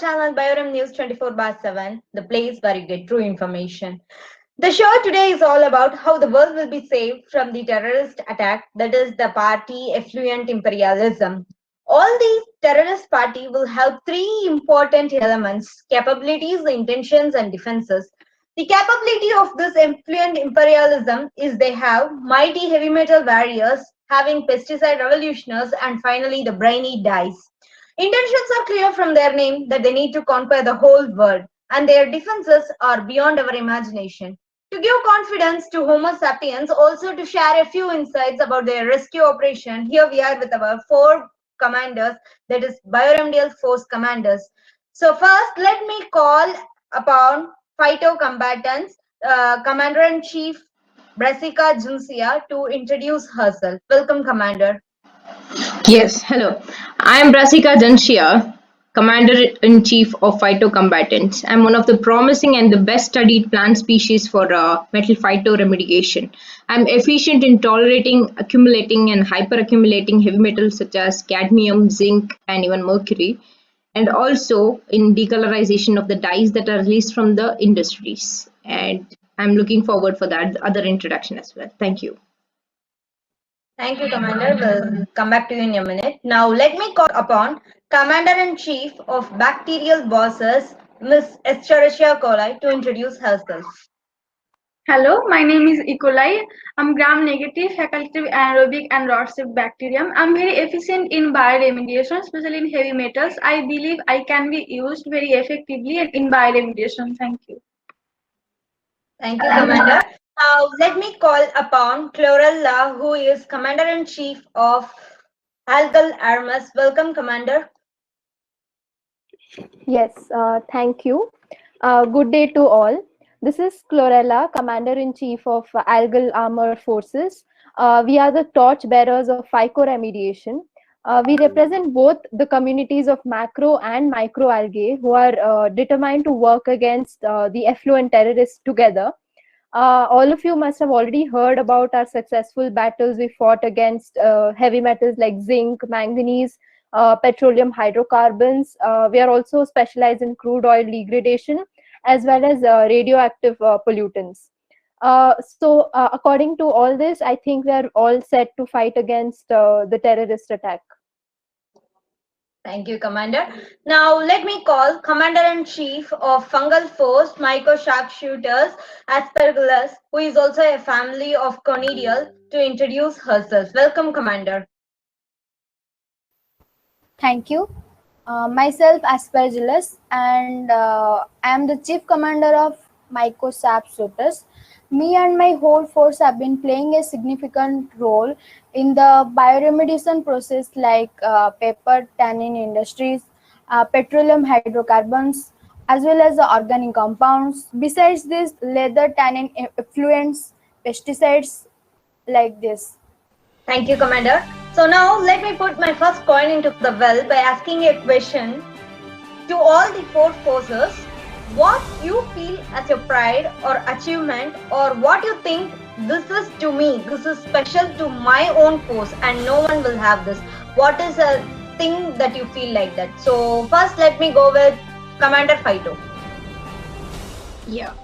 channel Biorem News 24/7, the place where you get true information. The show today is all about how the world will be saved from the terrorist attack, that is the party effluent imperialism. All these terrorist party will have three important elements: capabilities, intentions, and defenses. The capability of this effluent imperialism is they have mighty heavy metal warriors, having pesticide revolutionaries, and finally the brainy dice. Intentions are clear from their name that they need to conquer the whole world, and their defenses are beyond our imagination. To give confidence to Homo sapiens, also to share a few insights about their rescue operation, here we are with our four commanders, that is Bioremedial Force commanders. So first, let me call upon Phytocombatants, Commander-in-Chief Brasica Juncia to introduce herself. Welcome, Commander. Yes, hello. I am Brasica Janshia, Commander-in-Chief of Phytocombatants. I'm one of the promising and the best studied plant species for metal phytoremediation. I'm efficient in tolerating, accumulating, and hyperaccumulating heavy metals such as cadmium, zinc, and even mercury, and also in decolorization of the dyes that are released from the industries. And I'm looking forward for that other introduction as well. Thank you. Thank you, Commander. We'll come back to you in a minute. Now, let me call upon Commander-in-Chief of Bacterial Bosses, Ms. Escherichia coli, to introduce herself. Hello, my name is E. coli. I'm gram-negative, facultative, anaerobic, and rod-shaped bacterium. I'm very efficient in bioremediation, especially in heavy metals. I believe I can be used very effectively in bioremediation. Thank you. Thank you, Commander. Now, let me call upon Chlorella, who is Commander-in-Chief of Algal Armas. Welcome, Commander. Yes, thank you. Good day to all. This is Chlorella, Commander-in-Chief of Algal Armor Forces. We are the torch bearers of phytoremediation. We represent both the communities of macro and microalgae who are determined to work against the effluent terrorists together. All of you must have already heard about our successful battles we fought against heavy metals like zinc, manganese, petroleum hydrocarbons. We are also specialized in crude oil degradation as well as radioactive pollutants. So according to all this, I think we are all set to fight against the terrorist attack. Thank you, Commander. Now, let me call Commander-in-Chief of Fungal Force, Micro Sharpshooters, Aspergillus, who is also a family of conidial, to introduce herself. Welcome, Commander. Thank you. Myself Aspergillus, and I am the Chief Commander of Micro Sharpshooters. Me and my whole force have been playing a significant role in the bioremediation process like paper, tannin industries, petroleum hydrocarbons, as well as the organic compounds. Besides this, leather, tannin effluents, pesticides like this. Thank you, Commander. So now let me put my first coin into the well by asking a question to all the four forces. What you feel as your pride or achievement, or what you think this is to me, this is special to my own force and no one will have this. What is a thing that you feel like that? So first let me go with Commander Phyto. Yeah.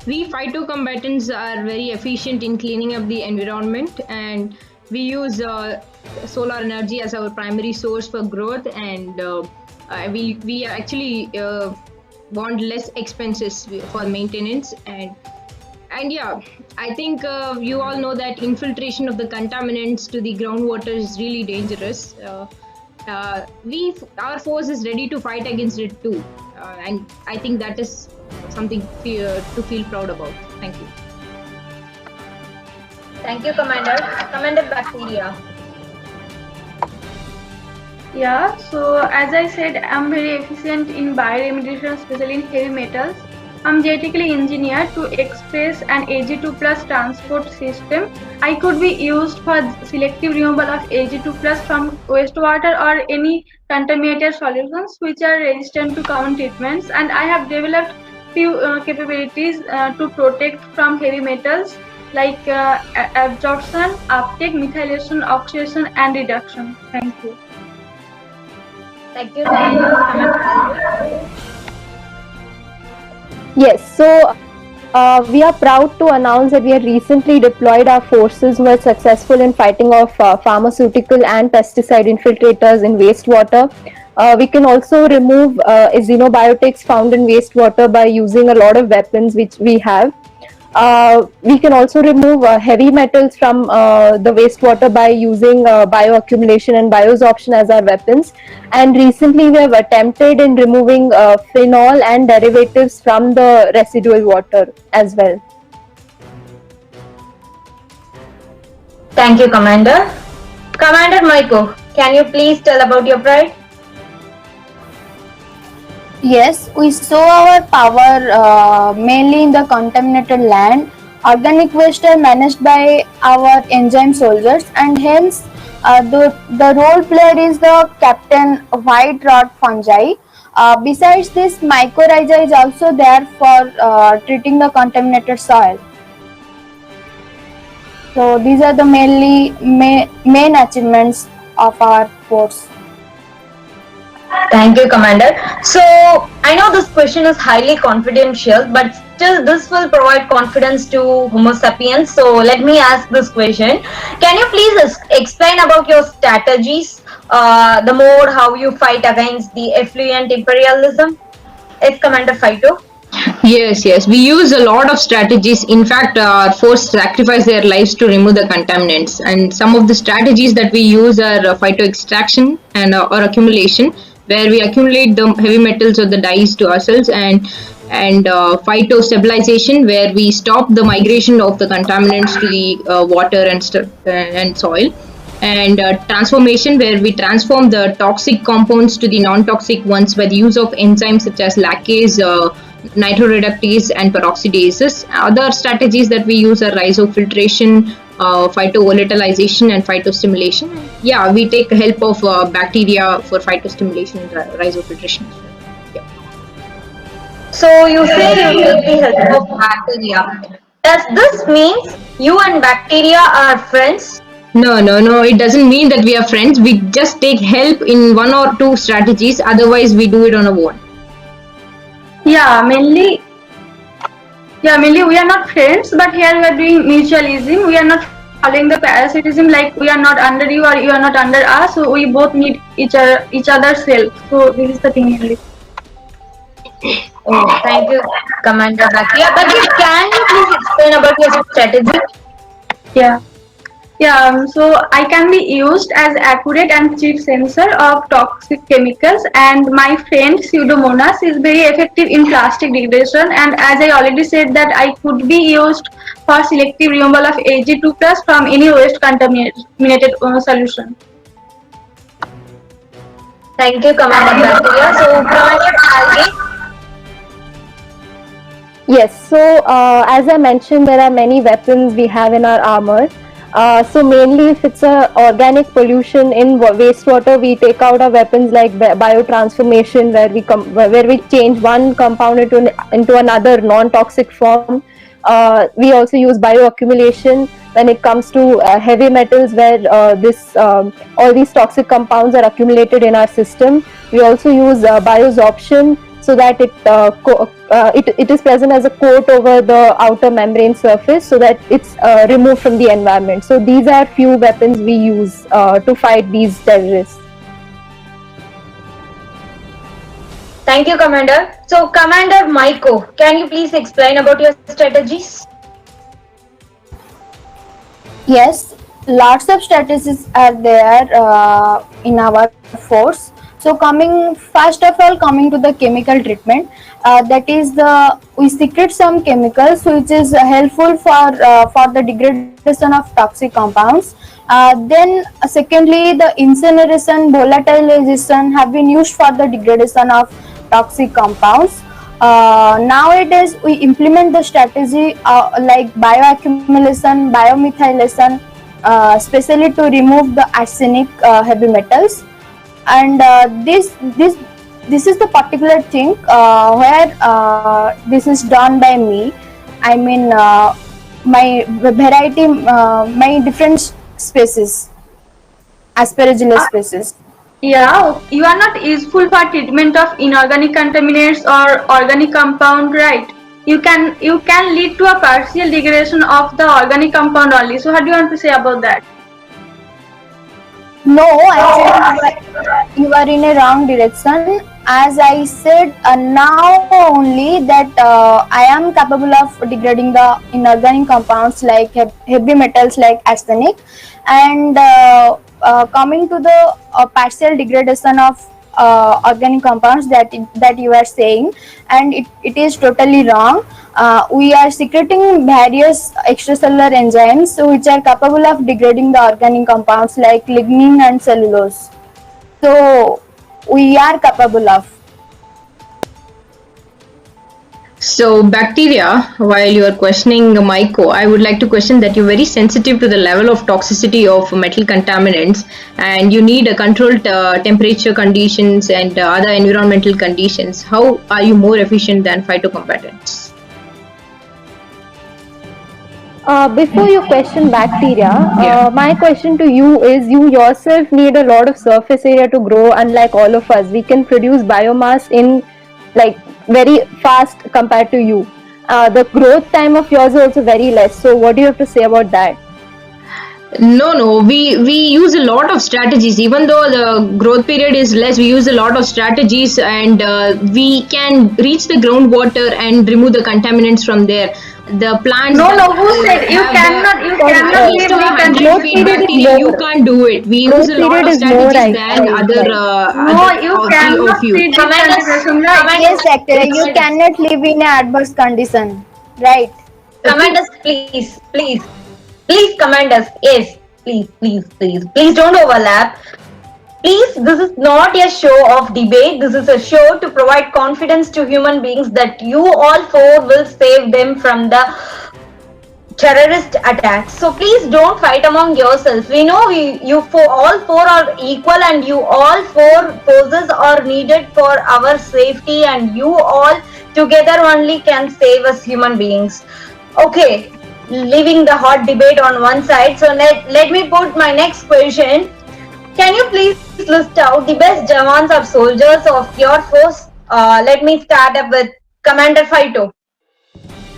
We phytocombatants are very efficient in cleaning up the environment, and we use solar energy as our primary source for growth, and we actually want less expenses for maintenance, and yeah, I think you all know that infiltration of the contaminants to the groundwater is really dangerous. Our force is ready to fight against it too, and I think that is something to feel proud about. Thank you. Thank you, Commander. Commander Bacteria. Yeah, so as I said, I'm very efficient in bioremediation, especially in heavy metals. I'm genetically engineered to express an Ag2 plus transport system. I could be used for selective removal of Ag2 plus from wastewater or any contaminated solutions which are resistant to common treatments, and I have developed few capabilities to protect from heavy metals like absorption, uptake, methylation, oxidation, and reduction. Thank you. Thank you, Commander. Commander Algae. Yes, so we are proud to announce that we have recently deployed our forces who were successful in fighting off pharmaceutical and pesticide infiltrators in wastewater. We can also remove xenobiotics found in wastewater by using a lot of weapons which we have. We can also remove heavy metals from the wastewater by using bioaccumulation and biosorption as our weapons. And recently, we have attempted in removing phenol and derivatives from the residual water as well. Thank you, Commander. Commander Maiko, can you please tell about your pride? Yes, we sow our power mainly in the contaminated land. Organic waste are managed by our enzyme soldiers, and hence the role played is the captain white rot fungi. Besides this, mycorrhiza is also there for treating the contaminated soil. So these are the main achievements of our force. Thank you, Commander. So, I know this question is highly confidential, but still, this will provide confidence to Homo sapiens. So, let me ask this question. Can you please explain about your strategies, the mode, how you fight against the effluent imperialism? Yes, Commander Phyto. Yes. We use a lot of strategies. In fact, our force sacrifice their lives to remove the contaminants. And some of the strategies that we use are phyto extraction and or accumulation, where we accumulate the heavy metals or the dyes to ourselves, and phyto stabilization, where we stop the migration of the contaminants to the water and soil. And transformation, where we transform the toxic compounds to the non-toxic ones by the use of enzymes such as lacase, nitroreductase and peroxidases. Other strategies that we use are rhizofiltration, phytovolatilization and phytostimulation. Yeah, we take help of bacteria for phytostimulation and rhizofiltration. So, you say you take the help of bacteria. Does this mean you and bacteria are friends? No. It doesn't mean that we are friends. We just take help in one or two strategies. Otherwise, we do it on our own. Yeah, mainly we are not friends, but here we are doing mutualism. We are not following the parasitism, like we are not under you or you are not under us. So we both need each other's help. So this is the thing mainly. Oh, thank you, Commander Bacteria. But can you please explain about your strategy? So I can be used as accurate and cheap sensor of toxic chemicals, and my friend Pseudomonas is very effective in plastic degradation, and as I already said that I could be used for selective removal of Ag2 plus from any waste contaminated solution. Thank you, Commander Bacteria. So, Commander Algae. Yes, so as I mentioned, there are many weapons we have in our armor. So mainly if it's a organic pollution in wastewater, we take out our weapons like biotransformation, where we change one compound into another non-toxic form. We also use bioaccumulation when it comes to heavy metals, where all these toxic compounds are accumulated in our system. We also use biosorption, so that it is present as a coat over the outer membrane surface, so that it's removed from the environment. So these are few weapons we use to fight these terrorists. Thank you, Commander. So, Commander Maiko, can you please explain about your strategies? Yes, lots of strategies are there in our force. So first of all, coming to the chemical treatment, that is we secrete some chemicals which is helpful for the degradation of toxic compounds. Then secondly, the incineration, volatilization have been used for the degradation of toxic compounds. Nowadays we implement the strategy like bioaccumulation, biomethylation, especially to remove the arsenic heavy metals. And this is the particular thing where this is done by me. I mean my different species, aspergillus species. Yeah, you are not useful for treatment of inorganic contaminants or organic compound, right? You can lead to a partial degradation of the organic compound only. So, how do you want to say about that? No, actually, you are in a wrong direction. As I said now only that I am capable of degrading the inorganic compounds like heavy metals like arsenic, and coming to the partial degradation of organic compounds that you are saying, and it is totally wrong. We are secreting various extracellular enzymes which are capable of degrading the organic compounds like lignin and cellulose. So we are capable of. So, bacteria, while you are questioning Myco, I would like to question that you're very sensitive to the level of toxicity of metal contaminants and you need a controlled temperature conditions and other environmental conditions. How are you more efficient than phytocombatants? Before you question bacteria, my question to you is you yourself need a lot of surface area to grow, unlike all of us. We can produce biomass in like very fast compared to you. The growth time of yours is also very less. So, what do you have to say about that? No. We use a lot of strategies. Even though the growth period is less, we use a lot of strategies, and we can reach the groundwater and remove the contaminants from there. The plants. No, that, no. Who said you have cannot? You the cannot needs leave to the have Growth 100 feet period is bacteria, you more. can't do it. We use Growth a lot period of is more, strategies I than other like. No, you of cannot you. treat this Commanders, concentration, right? commanders, Yes, actually, you commanders, cannot live in a adverse condition, right? commanders, please, commanders. Yes, please don't overlap. Please, this is not a show of debate. This is a show to provide confidence to human beings that you all four will save them from the terrorist attacks. So please don't fight among yourselves. We know you all four are equal and you all four forces are needed for our safety and you all together only can save us human beings. Okay, leaving the hot debate on one side. So let me put my next question. Can you please list out the best Jawans or soldiers of your force? Let me start up with Commander Phyto.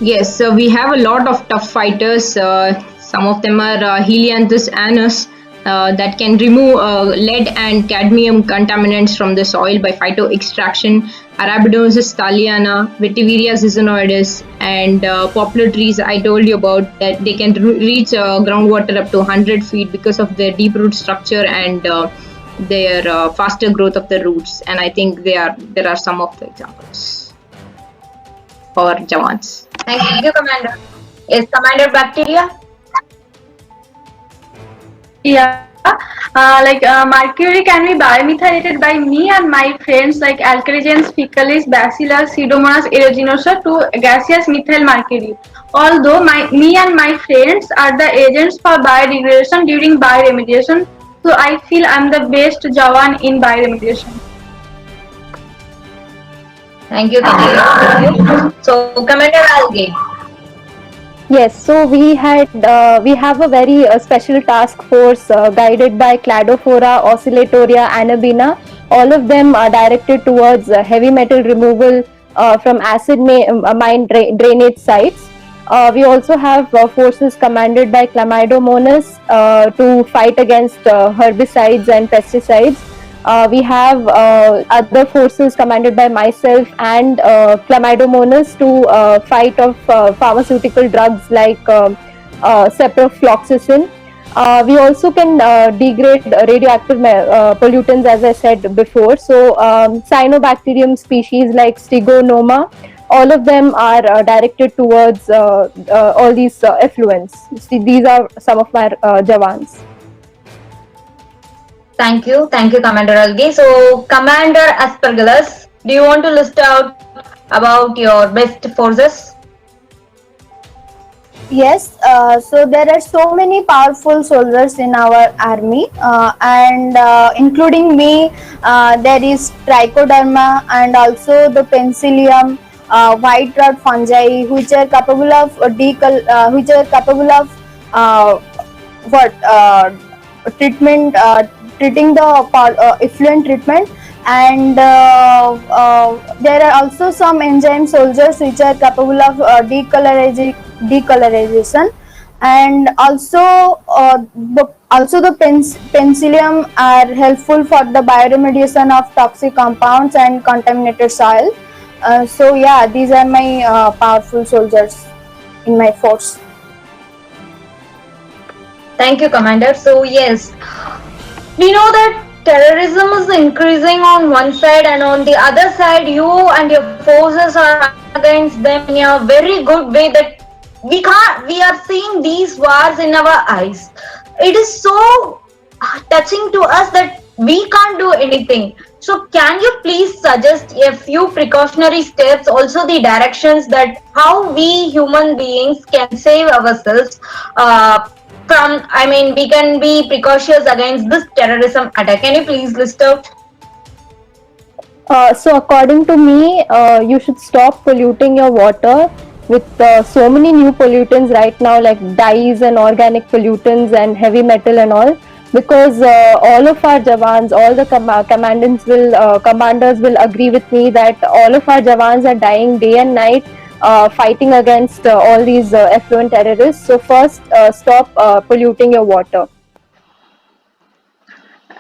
Yes, so we have a lot of tough fighters. Some of them are Helianthus annus that can remove lead and cadmium contaminants from the soil by phytoextraction. Arabidopsis thaliana, Vetiveria zizanoides, and poplar trees I told you about that they can reach groundwater up to 100 feet because of their deep root structure and their faster growth of the roots. And I think there are some of the examples for Jawans. Thank you, Commander. Yes, Commander Bacteria. Yeah, mercury can be biomethylated by me and my friends like Alcaligens fecalis, Bacillus, Pseudomonas aeruginosa to gaseous methyl mercury. Although me and my friends are the agents for biodegradation during bioremediation, so I feel I'm the best Jawan in bioremediation. Thank you, Commander. So, Commander Algae. Yes, so we have a very special task force guided by Cladophora, Oscillatoria, Anabina. All of them are directed towards heavy metal removal from acid mine drainage sites. We also have forces commanded by Chlamydomonas to fight against herbicides and pesticides. We have other forces commanded by myself and Chlamydomonas to fight off pharmaceutical drugs like ceprofloxacin. We also can degrade radioactive pollutants, as I said before. So, cyanobacterium species like Stigonoma, all of them are directed towards all these effluents. See, these are some of my Jawans. Thank you, Commander Algae. So, Commander Aspergillus, do you want to list out about your best forces? Yes, so there are so many powerful soldiers in our army, and including me, there is trichoderma and also the penicillium, white rot fungi, which are capable of which are capable of uh, what treatment treating the effluent treatment, and there are also some enzyme soldiers which are capable of decolorization, and also the penicillium are helpful for the bioremediation of toxic compounds and contaminated soil. So yeah, these are my powerful soldiers in my force. Thank you, Commander. So yes, we know that terrorism is increasing on one side, and on the other side, you and your forces are fighting against them in a very good way that we are seeing these wars in our eyes. It is so touching to us that we can't do anything. So can you please suggest a few precautionary steps, also the directions that how we human beings can save ourselves from, I mean, we can be precautious against this terrorism attack. Can you please list out? So according to me, you should stop polluting your water with so many new pollutants right now, like dyes and organic pollutants and heavy metal and all. Because all of our Jawans, all the commanders will agree with me that all of our Jawans are dying day and night, fighting against all these effluent terrorists. So first, stop polluting your water.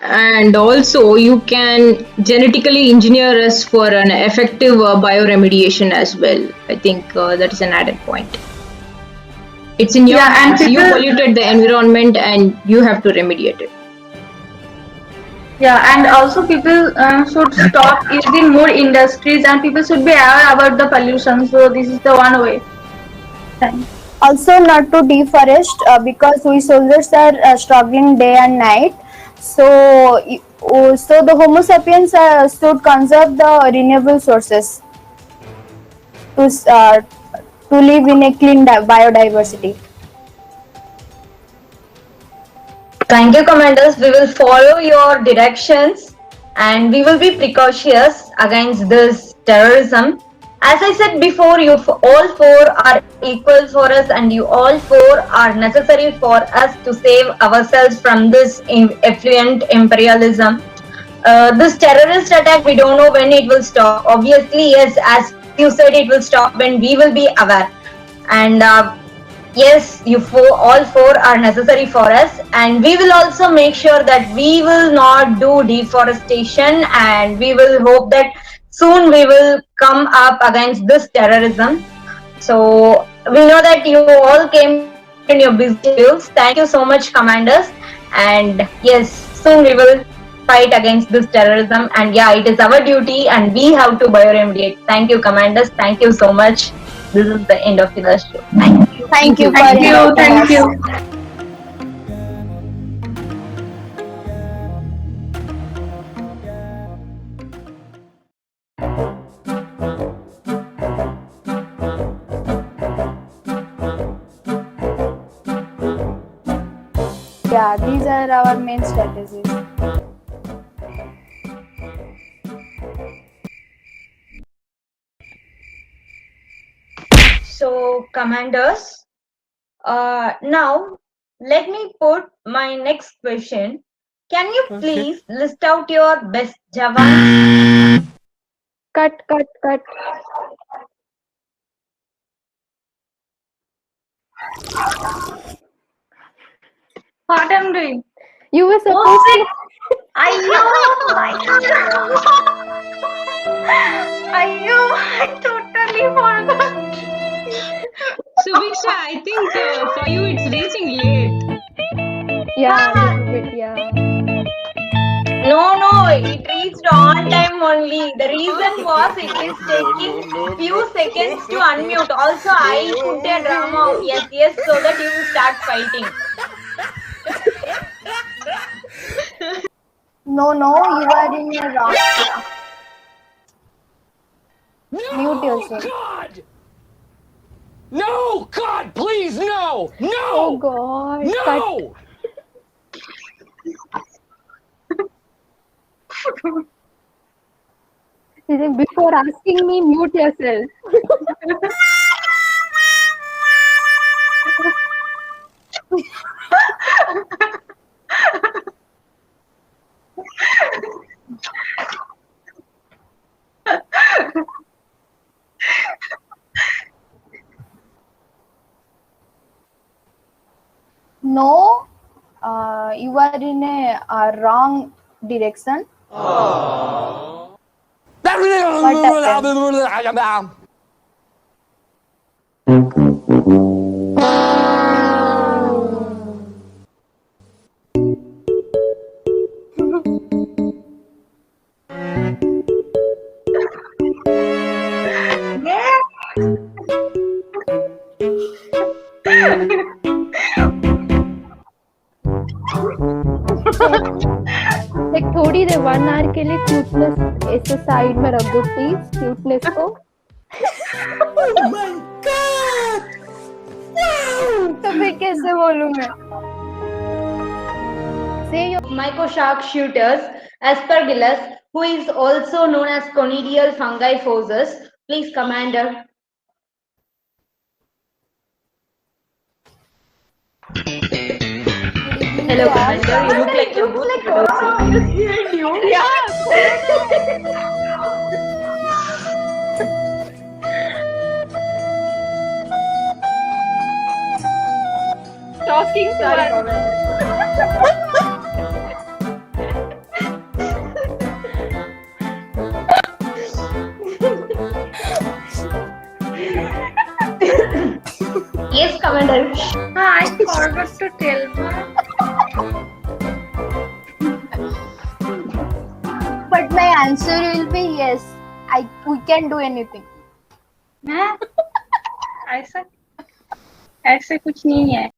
And also, you can genetically engineer us for an effective bioremediation as well. I think that is an added point. It's in your hands. You polluted the environment and you have to remediate it. Yeah, and also people should stop using more industries, and people should be aware about the pollution. So this is the one way. Thanks. Also, not to deforest because we soldiers are struggling day and night. So the Homo sapiens should conserve the renewable sources to live in a clean biodiversity. Thank you, commanders. We will follow your directions and we will be precautious against this terrorism. As I said before, you all four are equal for us, and you all four are necessary for us to save ourselves from this effluent imperialism. This terrorist attack, we don't know when it will stop. Obviously, yes, as you said, it will stop when we will be aware. And yes, all four are necessary for us, and we will also make sure that we will not do deforestation, and we will hope that soon we will come up against this terrorism. So we know that you all came here in your busy schedules. Thank you so much, commanders. And yes, soon we will fight against this terrorism. And yeah, it is our duty, and we have to bioremediate. Thank you, commanders. Thank you so much. This is the end of the show. Thank you. Thank you. Thank you. Yeah, these are our main strategies. So, commanders, now let me put my next question. Can you please list out your best Javans? Cut. What I'm doing? You were supposed to. I totally forgot. So, Viksha, I think for you it's reaching late. Yeah, a little bit, yeah. No, it reached on time only. The reason was it is taking few seconds to unmute. Also, I put a drama of yes, so that you will start fighting. No, you are in a wrong. Mute yourself. God! No, God, please, no! Oh God. No! Before asking me, mute yourself. No, you are in a wrong direction. Like थोड़ी देर 1 hour के लिए cuteness ऐसे side में रख दो please cuteness को. तो फिर कैसे बोलूँ मैं? Say your Microshark shooters, Aspergillus, who is also known as conidial fungi forces. Please, Commander. Hello, Commander. You look like you're both coronavirus behind you. Talking to Sorry, her. Commander. Yes, Commander. I forgot to tell her. But my answer will be yes. We can do anything. हैं? ऐसा ऐसे कुछ नहीं है.